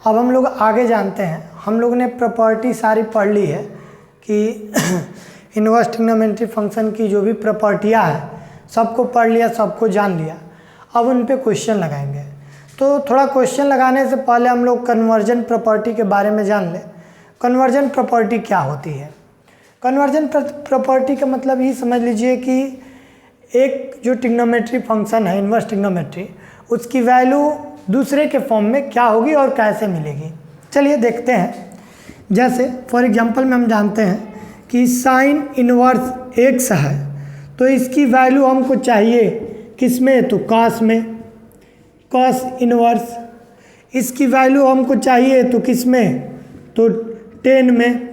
अब हम लोग आगे जानते हैं, हम लोग ने प्रॉपर्टी सारी पढ़ ली है कि इनवर्स ट्रिग्नोमेट्री फंक्शन की जो भी प्रॉपर्टियाँ हैं सबको पढ़ लिया, सबको जान लिया। अब उन पे क्वेश्चन लगाएंगे। तो थोड़ा क्वेश्चन लगाने से पहले हम लोग कन्वर्जन प्रॉपर्टी के बारे में जान लें। कन्वर्जन प्रॉपर्टी क्या होती है? कन्वर्जन प्रॉपर्टी का मतलब ये समझ लीजिए कि एक जो ट्रिग्नोमेट्री फंक्शन है इनवर्स ट्रिग्नोमेट्री, उसकी वैल्यू दूसरे के फॉर्म में क्या होगी और कैसे मिलेगी। चलिए देखते हैं। जैसे फॉर एग्जांपल में हम जानते हैं कि साइन इनवर्स एक्स है, तो इसकी वैल्यू हमको चाहिए किस में? तो कॉस में, कॉस इनवर्स। इसकी वैल्यू हमको चाहिए तो किस में? तो टेन में,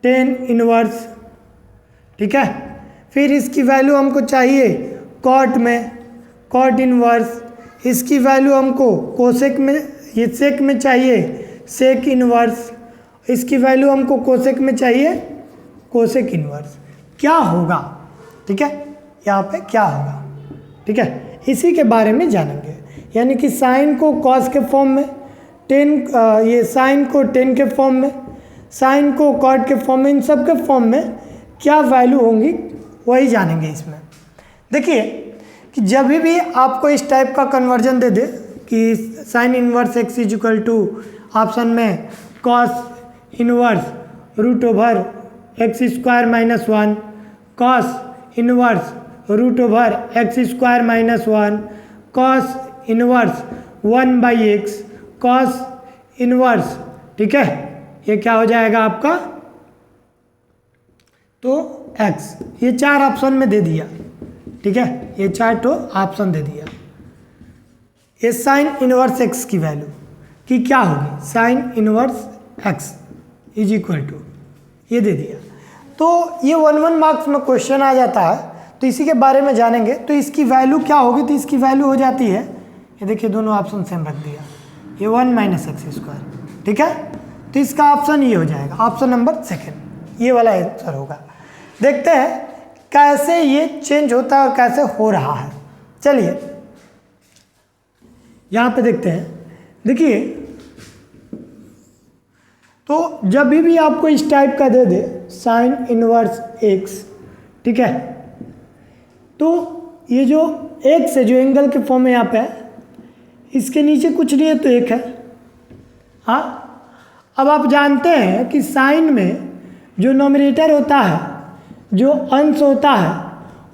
टेन इनवर्स। ठीक है। फिर इसकी वैल्यू हमको चाहिए कॉट में, कॉट इनवर्स। इसकी वैल्यू हमको कोसेक में, ये सेक में चाहिए, सेक इनवर्स। इसकी वैल्यू हमको कोसेक में चाहिए, कोसेक इनवर्स। क्या होगा? ठीक है, यहाँ पे क्या होगा? ठीक है, इसी के बारे में जानेंगे। यानी कि साइन को कॉस के फॉर्म में, टेन ये साइन को टेन के फॉर्म में, साइन को कॉट के फॉर्म में, इन सब के फॉर्म में क्या वैल्यू होंगी वही जानेंगे इसमें। देखिए कि जब भी आपको इस टाइप का कन्वर्जन दे दे कि sine inverse x is equal to option में cos inverse root over x square minus one, cos inverse root over x square minus one, cos inverse one by x, cos inverse, ठीक है, ये क्या हो जाएगा आपका? तो एक्स। ये चार ऑप्शन में दे दिया। ठीक है, ये चार तो ऑप्शन दे दिया। ये साइन इनवर्स एक्स की वैल्यू कि क्या होगी? Sine inverse x is equal to, ये दे दिया। तो ये 1 मार्क्स में क्वेश्चन आ जाता है, तो इसी के बारे में जानेंगे। तो इसकी वैल्यू क्या होगी? तो इसकी वैल्यू हो जाती है, ये देखिए दोनों ऑप्शन सेम रख दिया, ये 1 माइनस एक्स स्क्वायर। ठीक है, तो इसका ऑप्शन ये हो जाएगा, ऑप्शन नंबर सेकेंड, ये वाला आंसर होगा। देखते हैं कैसे ये चेंज होता है और कैसे हो रहा है। चलिए यहाँ पे देखते हैं। देखिए तो जब भी आपको इस टाइप का दे दे साइन इनवर्स एक्स, ठीक है, तो ये जो एक्स है जो एंगल के फॉर्म में यहाँ पे है, इसके नीचे कुछ नहीं है तो एक है। हाँ, अब आप जानते हैं कि साइन में जो नोमिनेटर होता है, जो अंश होता है,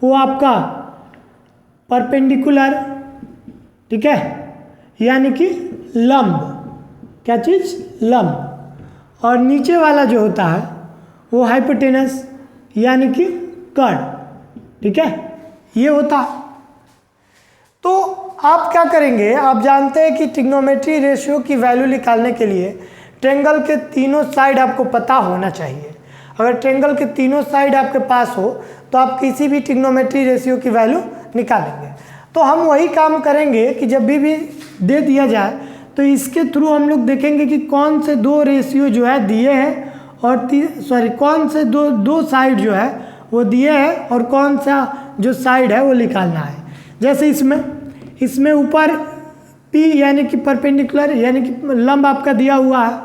वो आपका परपेंडिकुलर, ठीक है, यानी कि लंब, क्या चीज़? लंब। और नीचे वाला जो होता है वो हाइपोटेनस, यानी कि कर्व। ठीक है, ये होता है। तो आप क्या करेंगे? आप जानते हैं कि ट्रिग्नोमेट्री रेशियो की वैल्यू निकालने के लिए ट्रायंगल के तीनों साइड आपको पता होना चाहिए। अगर ट्रायंगल के तीनों साइड आपके पास हो तो आप किसी भी ट्रिग्नोमेट्री रेशियो की वैल्यू निकालेंगे। तो हम वही काम करेंगे कि जब भी दे दिया जाए तो इसके थ्रू हम लोग देखेंगे कि कौन से दो रेशियो जो है दिए हैं, और कौन से दो साइड जो है वो दिए हैं और कौन सा जो साइड है वो निकालना है। जैसे इसमें ऊपर P यानी कि परपेंडिकुलर यानी कि लंब आपका दिया हुआ है,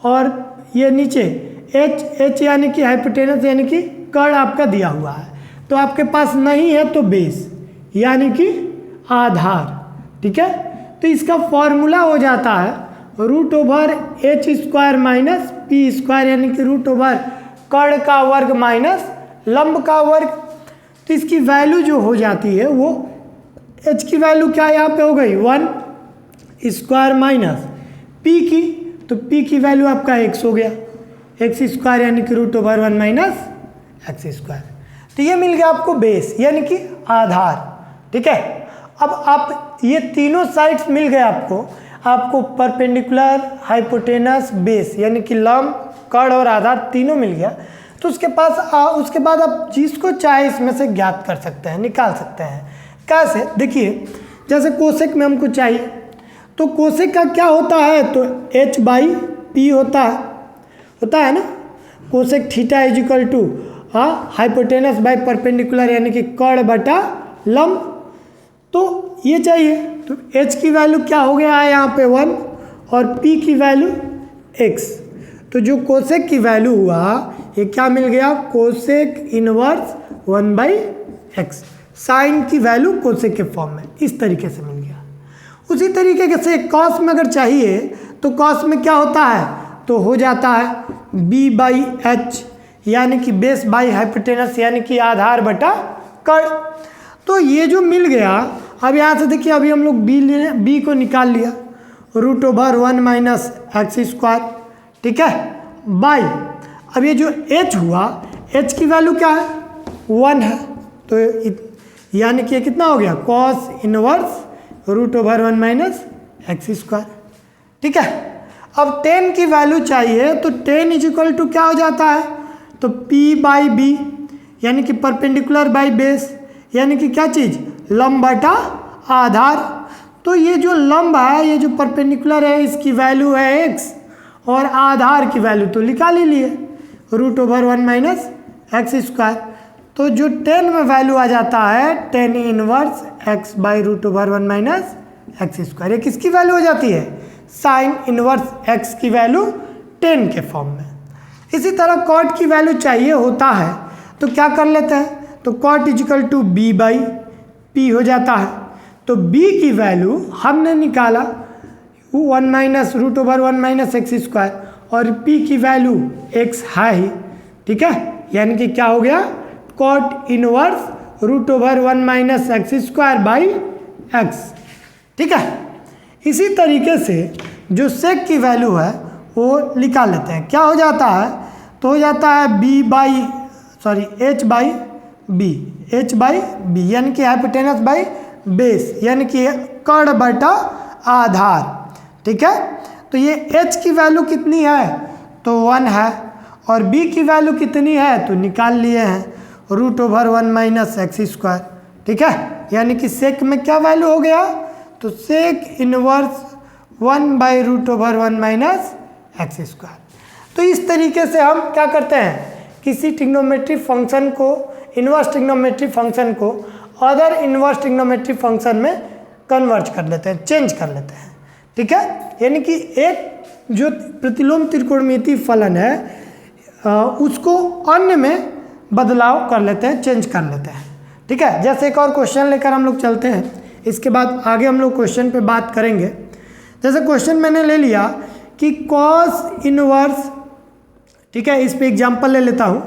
और ये नीचे H यानी कि हाइपोटेनस यानी कि कर्व आपका दिया हुआ है। तो आपके पास नहीं है तो बेस यानी कि आधार। ठीक है, तो इसका फॉर्मूला हो जाता है root over h square minus p square, यानी कि रूट ओवर कर्व का वर्ग माइनस लंब का वर्ग। तो इसकी वैल्यू जो हो जाती है वो एच की वैल्यू क्या यहाँ पे हो गई? 1 स्क्वायर माइनस पी की, तो पी की वैल्यू आपका एक्स हो गया, एक्स स्क्वायर यानी कि root over 1 minus x square. तो ये मिल गया आपको बेस यानी कि आधार। ठीक है, अब आप ये तीनों साइड्स मिल गए आपको परपेंडिकुलर, हाइपोटेनस, बेस यानी कि लंब, कर्व और आधार तीनों मिल गया। तो उसके बाद आप जिसको चाहे इसमें से ज्ञात कर सकते हैं, निकाल सकते हैं। कैसे? देखिए जैसे कोसेक में हमको चाहिए, तो कोसेक का क्या होता है? तो h बाई पी होता है ना। Cosec theta is equal to hypotenuse by perpendicular यानी कि कर्व बटा लंब। तो ये चाहिए, तो h की वैल्यू क्या हो गया है यहाँ पे 1, और p की वैल्यू x। तो जो कोसेक की वैल्यू हुआ ये क्या मिल गया, कोसेक इनवर्स 1/x। साइन की वैल्यू कोसेक के फॉर्म में इस तरीके से मिल गया। उसी तरीके से कॉस में अगर चाहिए तो कॉस में क्या होता है, तो हो जाता है b/h, यानी कि बेस बाई हाइपोटेनस, यानी कि आधार बटा कर्ण। तो ये जो मिल गया, अब यहाँ से देखिए अभी हम लोग b को निकाल लिया, √1 - x², ठीक है, बाई, अब ये जो h हुआ, h की वैल्यू क्या है, 1 है, तो यानी कि ये कितना हो गया, कॉस इनवर्स √1 - x², ठीक है। अब tan की वैल्यू चाहिए तो tan = क्या हो जाता है, तो p/b, यानी कि परपेंडिकुलर बाई बेस, यानी कि क्या चीज़, लंब बटा आधार। तो ये जो लंब है, ये जो परपेंडिकुलर है, इसकी वैल्यू है x, और आधार की वैल्यू तो निकाल ही लिए, √1 - x²। तो जो tan में वैल्यू आ जाता है tan इनवर्स x/√1 - x², ये किसकी वैल्यू हो जाती है, साइन इनवर्स x की वैल्यू tan के फॉर्म में। इसी तरह कॉट की वैल्यू चाहिए होता है तो क्या कर लेते हैं, तो कॉट = b/p हो जाता है। तो b की वैल्यू हमने निकाला 1 - √1 - x², और p की वैल्यू x है ही, ठीक है, यानी कि क्या हो गया, कॉट इनवर्स √1 - x²/x, ठीक है। इसी तरीके से जो सेक की वैल्यू है वो निकाल लेते हैं, क्या हो जाता है, तो हो जाता है h/b, यानी कि हाइपोटेनस बाई बेस, यानी कि कर्ण बटा आधार, ठीक है। तो ये h की वैल्यू कितनी है, तो 1 है, और b की वैल्यू कितनी है, तो निकाल लिए हैं, √1 - x², ठीक है, यानी कि सेक में क्या वैल्यू हो गया, तो सेक इनवर्स 1/√1 - x²। तो इस तरीके से हम क्या करते हैं, किसी ट्रिग्नोमेट्री फंक्शन को, इनवर्स ट्रिग्नोमेट्री फंक्शन को अदर इनवर्स ट्रिग्नोमेट्री फंक्शन में कन्वर्ट कर लेते हैं, चेंज कर लेते हैं, ठीक है। यानी कि एक जो प्रतिलोम त्रिकोणमितीय फलन है उसको अन्य में बदलाव कर लेते हैं, चेंज कर लेते हैं, ठीक है। जैसे एक और क्वेश्चन लेकर हम लोग चलते हैं, इसके बाद आगे हम लोग क्वेश्चन पे बात करेंगे। जैसे क्वेश्चन मैंने ले लिया कि कॉस इनवर्स, ठीक है, इस पे एग्जांपल ले लेता हूँ,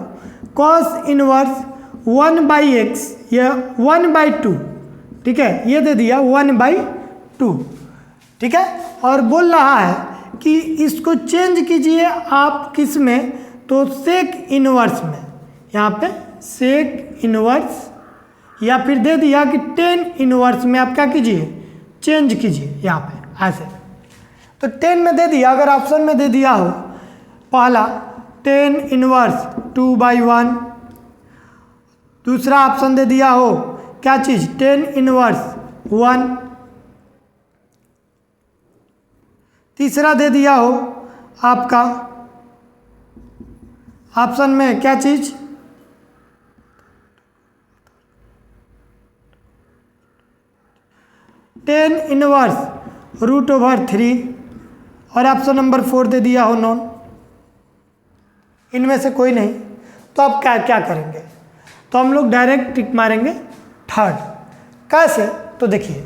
कॉस इनवर्स 1/x या 1/2, ठीक है, ये दे दिया 1/2, ठीक है, और बोल रहा है कि इसको चेंज कीजिए आप किस में, तो सेक इनवर्स में, यहाँ पे सेक इनवर्स, या फिर दे दिया कि tan इनवर्स में आप क्या कीजिए, चेंज कीजिए यहाँ पे ऐसे। तो tan में दे दिया, अगर ऑप्शन में दे दिया हो पहला tan इनवर्स 2/1, दूसरा ऑप्शन दे दिया हो क्या चीज़, tan इनवर्स 1, तीसरा दे दिया हो आपका ऑप्शन में क्या चीज़, tan इनवर्स √3, और ऑप्शन नंबर 4 दे दिया हो नॉन, इनमें से कोई नहीं। तो अब क्या करेंगे, तो हम लोग डायरेक्ट टिक मारेंगे थर्ड। कैसे, तो देखिए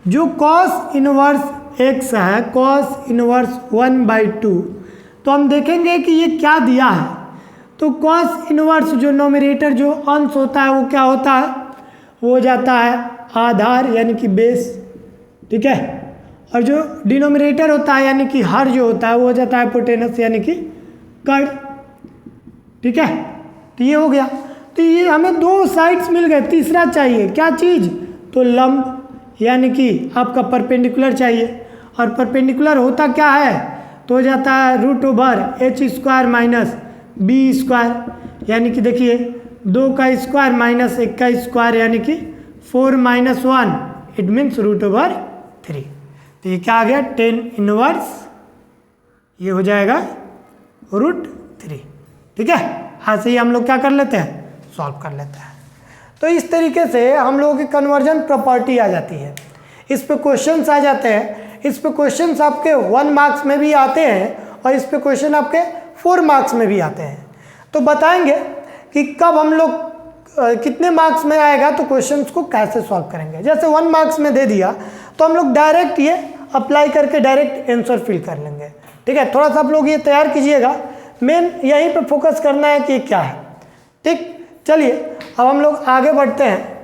जो कॉस इनवर्स x है, कॉस इनवर्स 1/2, तो हम देखेंगे कि ये क्या दिया है। तो कॉस इनवर्स जो नोमिनेटर जो अंश होता है वो क्या होता है, वो हो जाता है आधार, यानी कि बेस, ठीक है, और जो डिनोमिनेटर होता है यानी कि हर जो होता है वो हो जाता है हाइपोटेनस, यानी कि कर्ण, ठीक है। तो ये हो गया, तो ये हमें दो साइड्स मिल गए, तीसरा चाहिए क्या चीज़, तो लंब, यानी कि आपका परपेंडिकुलर चाहिए, और परपेंडिकुलर होता क्या है, तो हो जाता है √h² - b², यानी कि देखिए 2 का स्क्वायर माइनस 1 का स्क्वायर, यानी कि 4 - 1, इट मीन्स √3। तो ये क्या आ गया, tan इनवर्स, ये हो जाएगा √3, ठीक है। ऐसे ही हम लोग क्या कर लेते हैं, सॉल्व कर लेते हैं। तो इस तरीके से हम लोगों की कन्वर्जन प्रॉपर्टी आ जाती है, इस पे क्वेश्चंस आ जाते हैं। इस पे क्वेश्चंस आपके 1 मार्क्स में भी आते हैं और इस पे क्वेश्चन आपके 4 मार्क्स में भी आते हैं। तो बताएंगे कि कब हम लोग कितने मार्क्स में आएगा तो क्वेश्चंस को कैसे सॉल्व करेंगे। जैसे 1 मार्क्स में दे दिया तो हम लोग डायरेक्ट ये अप्लाई करके डायरेक्ट आंसर फिल कर लेंगे। ठीक है, थोड़ा सा आप लोग ये तैयार कीजिएगा, मेन यहीं पे फोकस करना है कि क्या है। ठीक, चलिए अब हम लोग आगे बढ़ते हैं।